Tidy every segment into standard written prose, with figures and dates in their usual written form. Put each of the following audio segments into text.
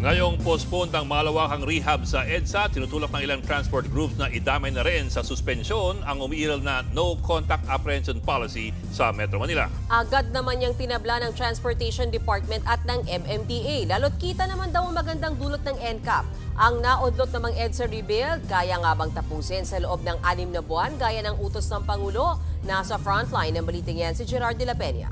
Ngayong postponed ang malawakang rehab sa EDSA, tinutulak ng ilang transport groups na idamay na rin sa suspensyon ang umiiral na no-contact apprehension policy sa Metro Manila. Agad naman niyang tinabla ng Transportation Department at ng MMDA. Lalo't kita naman daw ang magandang dulot ng NCAP. Ang naudlot namang EDSA rebuild, kaya nga bang tapusin sa loob ng 6 na buwan gaya ng utos ng Pangulo? Nasa frontline ng balitang yan si Gerard de la Peña.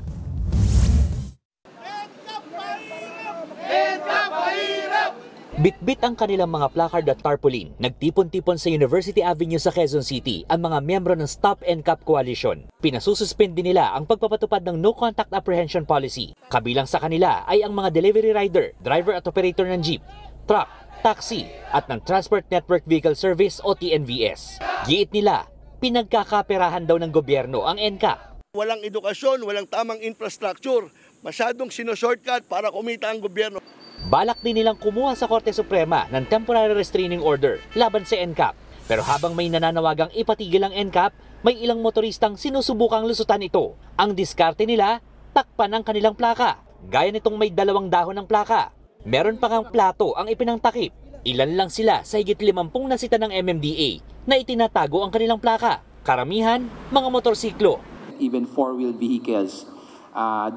Bitbit ang kanilang mga placard at tarpaulin. Nagtipon-tipon sa University Avenue sa Quezon City ang mga miyembro ng Stop NCAP Coalition. Pinasususpend din nila ang pagpapatupad ng No Contact Apprehension Policy. Kabilang sa kanila ay ang mga delivery rider, driver at operator ng jeep, truck, taxi at ng Transport Network Vehicle Service o TNVS. Giit nila, pinagkakaperahan daw ng gobyerno ang NCAP. Walang edukasyon, walang tamang infrastructure, masyadong sino-shortcut para kumita ang gobyerno. Balak din nilang kumuha sa Korte Suprema ng temporary restraining order laban sa NCAP. Pero habang may nananawagang ipatigil ang NCAP, may ilang motoristang sinusubukang lusutan ito. Ang diskarte nila, takpan ang kanilang plaka. Gaya nitong may 2 dahon ng plaka. Meron pa ngang plato ang ipinangtakip. Ilan lang sila sa higit 50 nasita ng MMDA na itinatago ang kanilang plaka. Karamihan, mga motorsiklo. Even four-wheel vehicles,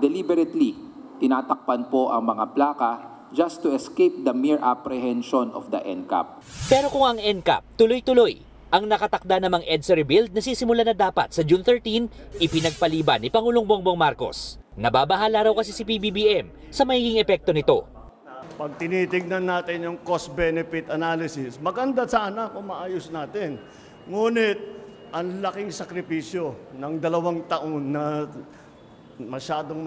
deliberately tinatakpan po ang mga plaka just to escape the mere apprehension of the NCAP. Pero kung ang NCAP tuloy-tuloy, ang nakatakda namang EDSA rebuild na sisimula na dapat sa June 13, ipinagpaliban ni Pangulong Bongbong Marcos. Nababahala raw kasi si PBBM sa magiging epekto nito. Pag tinitignan natin yung cost-benefit analysis, maganda sana kung maayos natin. Ngunit, ang laking sakripisyo ng 2 taon na masyadong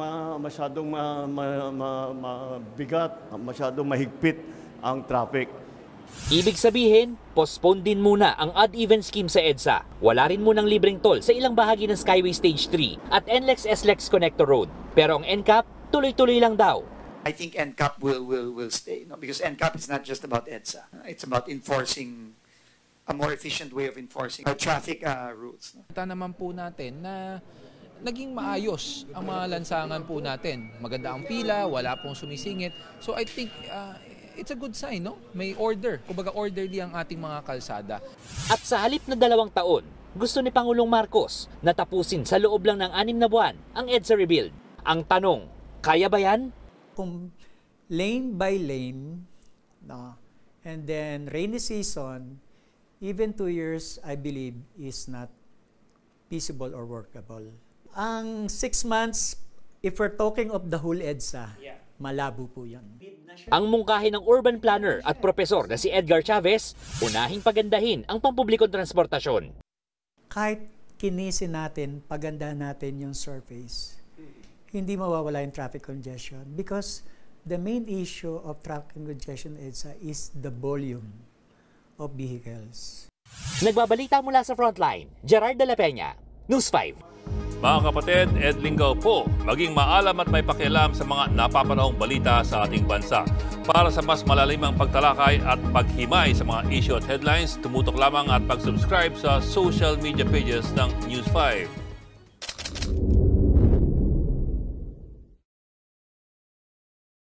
mabigat, masyadong mahigpit ang traffic. Ibig sabihin, postpone din muna ang odd-even scheme sa EDSA. Wala rin munang libreng toll sa ilang bahagi ng Skyway Stage 3 at NLEX-SLEX Connector Road. Pero ang NCAP, tuloy-tuloy lang daw. I think NCAP will stay, no? Because NCAP is not just about EDSA. It's about enforcing a more efficient way of enforcing our traffic routes. No? Kita naman po natin na naging maayos ang mga lansangan po natin. Maganda ang pila, wala pong sumisingit. So I think it's a good sign, no? May order. Kumbaga orderly ang ating mga kalsada. At sa halip na 2 taon, gusto ni Pangulong Marcos na tapusin sa loob lang ng 6 na buwan ang EDSA rebuild. Ang tanong, kaya ba yan? Kung lane by lane, no, and then rainy season, even 2 years, I believe, is not feasible or workable. Ang 6 months, if we're talking of the whole EDSA, malabo po yan. Ang mungkahi ng urban planner at profesor na si Edgar Chavez, unahing pagandahin ang pampublikong transportasyon. Kahit kinisin natin, pagandahan natin yung surface, hindi mawawala yung traffic congestion because the main issue of traffic congestion EDSA is the volume of vehicles. Nagbabalita mula sa Frontline, Gerard de la Peña, News 5. Mga kapatid, Ed Lingaw po, maging maalam at may pakialam sa mga napapanahong balita sa ating bansa. Para sa mas malalimang pagtalakay at paghimay sa mga issue at headlines, tumutok lamang at pag-subscribe sa social media pages ng News 5.